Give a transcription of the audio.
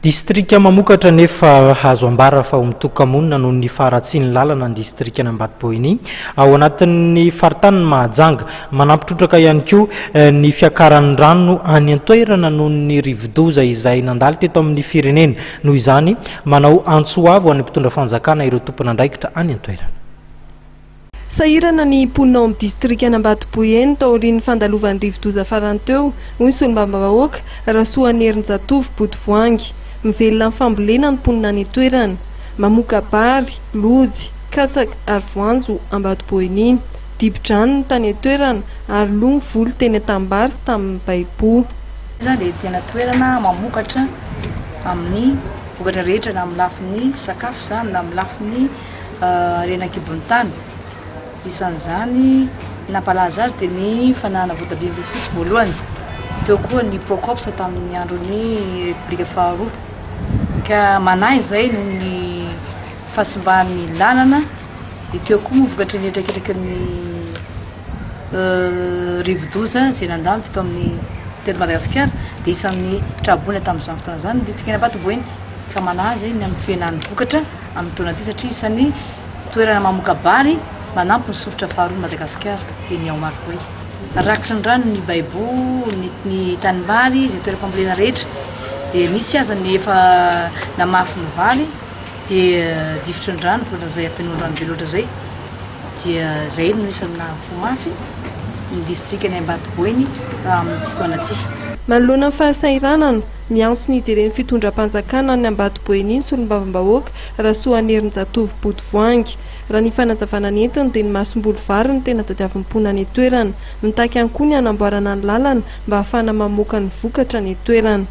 Distrika mamokatra nefa hazo ambara fa mitoka-monina noho ny faratsiany lalana ny distrika Ambatolampy ao anatin'ny faritany Mahajanga manampitrotraka ihany koa ny fiakaran'ny rano any an-toerana noho ny rivodoza izay nandalo teto amin'ny firenena noho izany manao antsoavo any mpitondra fanjakana ireo tompon'andraikitra any an-toerana. Sahirana ny mponina ao amin'ny distrika Ambatolampy taorian'ny fandalovan'ny rivodoza farany teo hoy ny solombavambahoaka Rasoanerinjatovo Botovoangy. Mivelona amin'ny fambolena ny mponina any toerana, mamoka bary, lojy, katsaka ary voanjo Ambatolampy. Dibo-drano ny tany toerana ary loha volo teny Tambary sy tamin'ny Baibo. Iza dia tena toerana mamokatra amin'ny vokatra rehetra na amin'ny lafin'ny sakafo izany na amin'ny lafin'ny renan-kibon'ny tany. Isan'izany nampalaza azy dia ny fanahana voatabia fotsy voalohany. Teo koa ny Procopsa tamin'ny andron'ny Repoblika faharoa. Ka manahy izay noho ny fahasimban'ny lalana, dia teo koa vokatra ny etraketraky ny rivodoza izay nandalo teto amin'ny teto Madagasikara dia isan'ny traboina tamin'izany fotoana izany ny distrika Ambatolampy. Ka manahy izay ny amin'ny fihenan'ny vokatra amin'ny taona ity satria isan'ny toerana mamoka bary manampy ny soratra faharoa Madagasikara dia ny ao Marvoy. Rakotry ny rano ny Baibo, ny tanimbary izay toeram-pambolena rehetra dia misy aza ny efa namafy ny vary dia difotry ny rano vokatra izay afenoiny rano be loatra izay dia izay no isan'ny nahafomafy ny distrika ny Ambatolampy amin'ny fotoana ity. Manoloana ny fahasahiranana miantso ny ijeren'ny fitondram-panjakana ny Ambatolampy ny solombavambahoaka Rasoanerinjatovo Botovoangy. Raha ny fanazavana ny entiny dia ny masom-bolo vary ny tena tadiavin'ny mponina ny toerana. Mitaky ihany koa ny hanamboarana ny lalana mba hahafana mamoaka ny vokatra ny toerana.